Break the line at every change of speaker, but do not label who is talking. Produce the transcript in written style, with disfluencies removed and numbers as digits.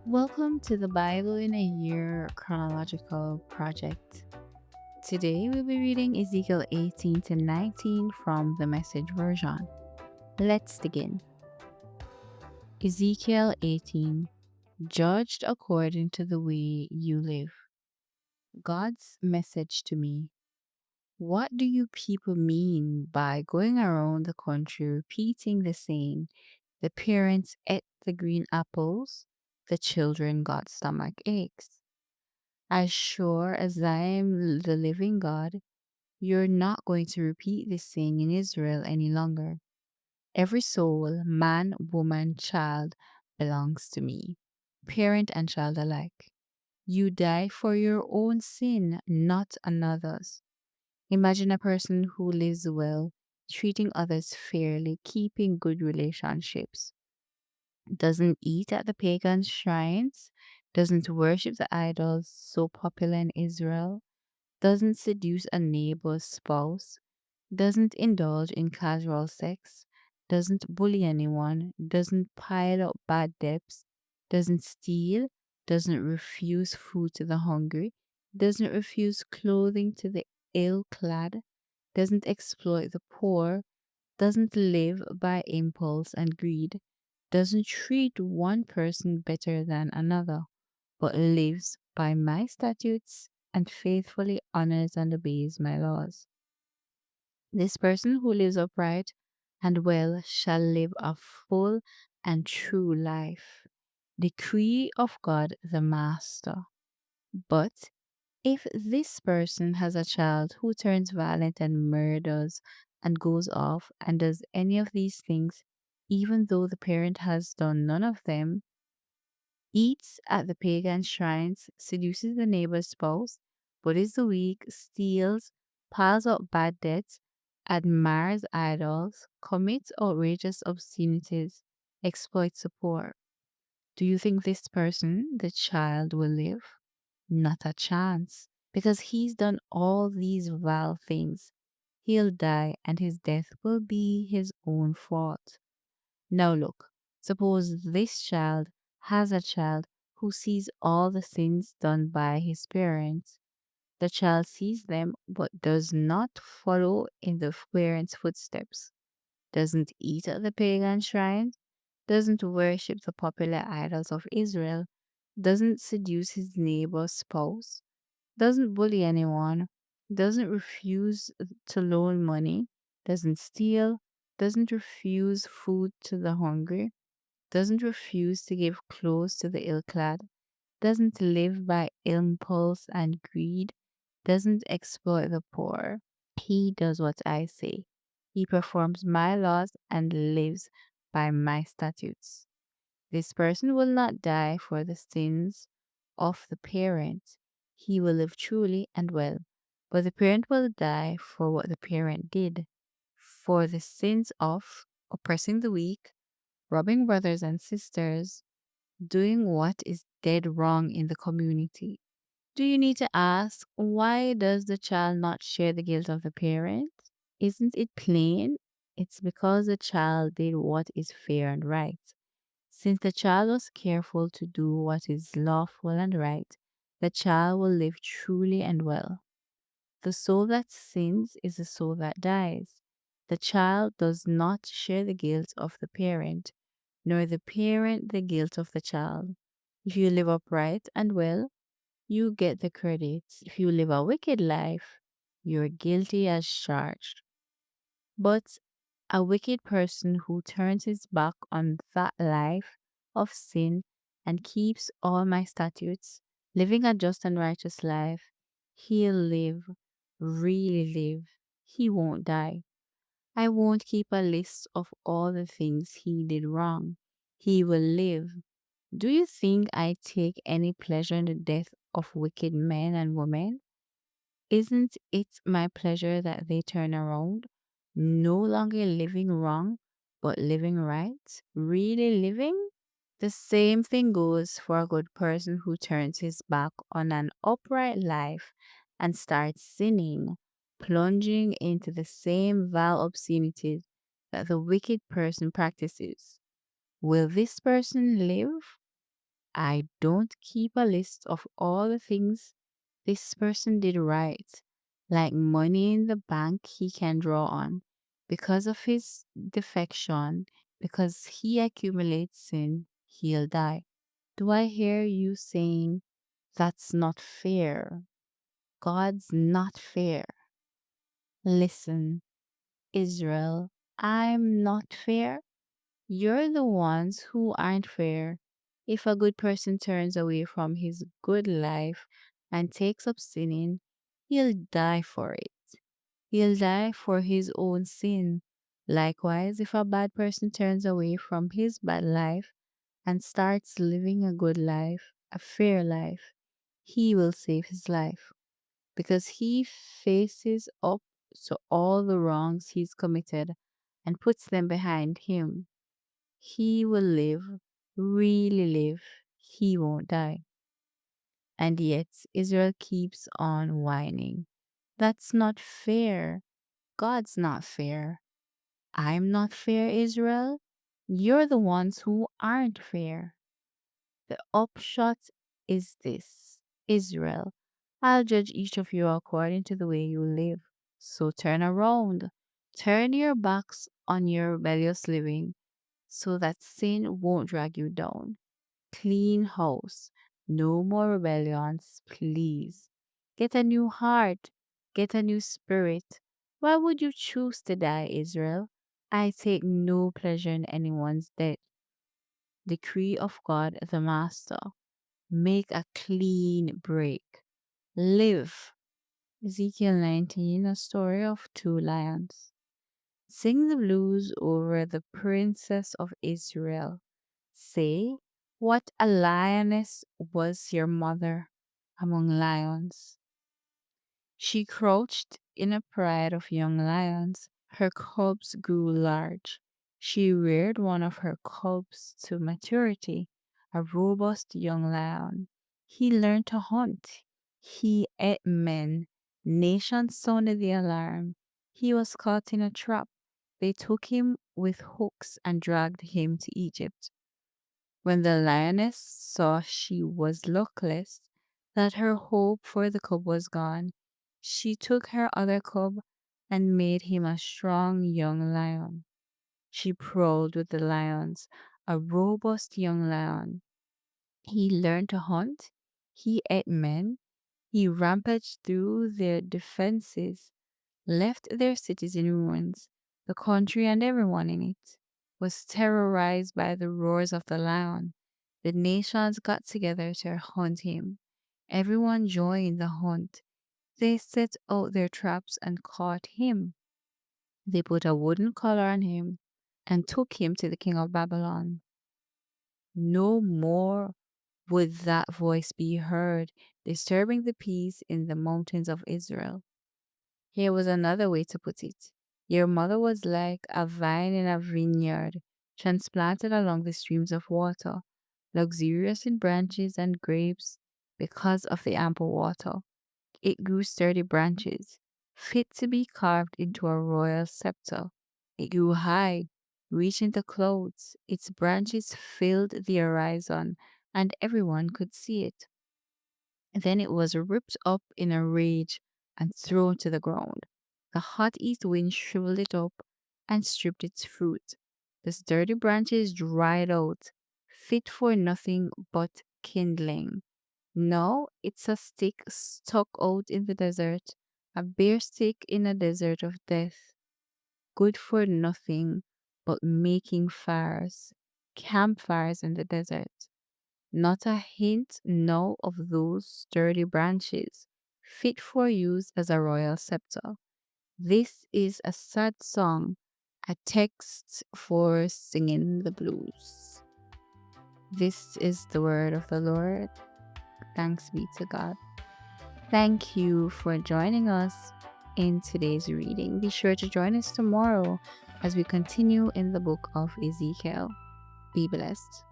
Welcome to the Bible in a Year Chronological Project. Today we'll be reading Ezekiel 18 to 19 from the Message version. Let's begin. Ezekiel 18, judged according to the way you live. God's message to me. What do you people mean by going around the country repeating the saying, the parents ate the green apples, the children got stomach aches? As sure as I am the living God, you're not going to repeat this thing in Israel any longer. Every soul, man, woman, child, belongs to me, parent and child alike. You die for your own sin, not another's. Imagine a person who lives well, treating others fairly, keeping good relationships, doesn't eat at the pagan shrines, doesn't worship the idols so popular in Israel, doesn't seduce a neighbor's spouse, doesn't indulge in casual sex, doesn't bully anyone, doesn't pile up bad debts, doesn't steal, doesn't refuse food to the hungry, doesn't refuse clothing to the ill clad, doesn't exploit the poor, doesn't live by impulse and greed, doesn't treat one person better than another, but lives by my statutes and faithfully honors and obeys my laws. This person who lives upright and well shall live a full and true life. Decree of God the Master. But if this person has a child who turns violent and murders and goes off and does any of these things, even though the parent has done none of them, eats at the pagan shrines, seduces the neighbor's spouse, bullies the weak, steals, piles up bad debts, admires idols, commits outrageous obscenities, exploits the poor. Do you think this person, the child, will live? Not a chance, because he's done all these vile things. He'll die, and his death will be his own fault. Now look, suppose this child has a child who sees all the sins done by his parents. The child sees them but does not follow in the parents' footsteps, doesn't eat at the pagan shrines, doesn't worship the popular idols of Israel, doesn't seduce his neighbor's spouse, doesn't bully anyone, doesn't refuse to loan money, doesn't steal, doesn't refuse food to the hungry, doesn't refuse to give clothes to the ill clad, doesn't live by impulse and greed, doesn't exploit the poor. He does what I say. He performs my laws and lives by my statutes. This person will not die for the sins of the parent. He will live truly and well. But the parent will die for what the parent did, for the sins of oppressing the weak, robbing brothers and sisters, doing what is dead wrong in the community. Do you need to ask, why does the child not share the guilt of the parent? Isn't it plain? It's because the child did what is fair and right. Since the child was careful to do what is lawful and right, the child will live truly and well. The soul that sins is the soul that dies. The child does not share the guilt of the parent, nor the parent the guilt of the child. If you live upright and well, you get the credit. If you live a wicked life, you're guilty as charged. But a wicked person who turns his back on that life of sin and keeps all my statutes, living a just and righteous life, he'll live, really live. He won't die. I won't keep a list of all the things he did wrong. He will live. Do you think I take any pleasure in the death of wicked men and women? Isn't it my pleasure that they turn around, no longer living wrong, but living right? Really living? The same thing goes for a good person who turns his back on an upright life and starts sinning, plunging into the same vile obscenities that the wicked person practices. Will this person live? I don't keep a list of all the things this person did right, like money in the bank he can draw on. Because of his defection, because he accumulates sin, he'll die. Do I hear you saying that's not fair? God's not fair. Listen, Israel, I'm not fair. You're the ones who aren't fair. If a good person turns away from his good life and takes up sinning, he'll die for it. He'll die for his own sin. Likewise, if a bad person turns away from his bad life and starts living a good life, a fair life, he will save his life because he faces up to all the wrongs he's committed and puts them behind him. He will live, really live. He won't die. And yet, Israel keeps on whining. That's not fair. God's not fair. I'm not fair, Israel. You're the ones who aren't fair. The upshot is this, Israel, I'll judge each of you according to the way you live. So turn around. Turn your backs on your rebellious living so that sin won't drag you down. Clean house. No more rebellions, please. Get a new heart. Get a new spirit. Why would you choose to die, Israel? I take no pleasure in anyone's death. Decree of God the Master. Make a clean break. Live. Ezekiel 19, a story of two lions. Sing the blues over the princess of Israel. Say, what a lioness was your mother among lions. She crouched in a pride of young lions. Her cubs grew large. She reared one of her cubs to maturity, a robust young lion. He learned to hunt. He ate men. Nations sounded the alarm. He was caught in a trap. They took him with hooks and dragged him to Egypt. When the lioness saw she was luckless, that her hope for the cub was gone, she took her other cub and made him a strong young lion. She prowled with the lions, a robust young lion. He learned to hunt, he ate men, he rampaged through their defenses, left their cities in ruins. The country and everyone in it was terrorized by the roars of the lion. The nations got together to hunt him. Everyone joined the hunt. They set out their traps and caught him. They put a wooden collar on him and took him to the king of Babylon. No more would that voice be heard disturbing the peace in the mountains of Israel. Here was another way to put it. Your mother was like a vine in a vineyard, transplanted along the streams of water, luxurious in branches and grapes because of the ample water. It grew sturdy branches, fit to be carved into a royal scepter. It grew high, reaching the clouds. Its branches filled the horizon, and everyone could see it. Then it was ripped up in a rage and thrown to the ground. The hot east wind shriveled it up and stripped its fruit. The sturdy branches dried out, fit for nothing but kindling. Now it's a stick stuck out in the desert, a bare stick in a desert of death, good for nothing but making fires, campfires in the desert. Not a hint now of those sturdy branches, fit for use as a royal scepter. This is a sad song, a text for singing the blues. This is the word of the Lord. Thanks be to God. Thank you for joining us in today's reading. Be sure to join us tomorrow as we continue in the book of Ezekiel. Be blessed.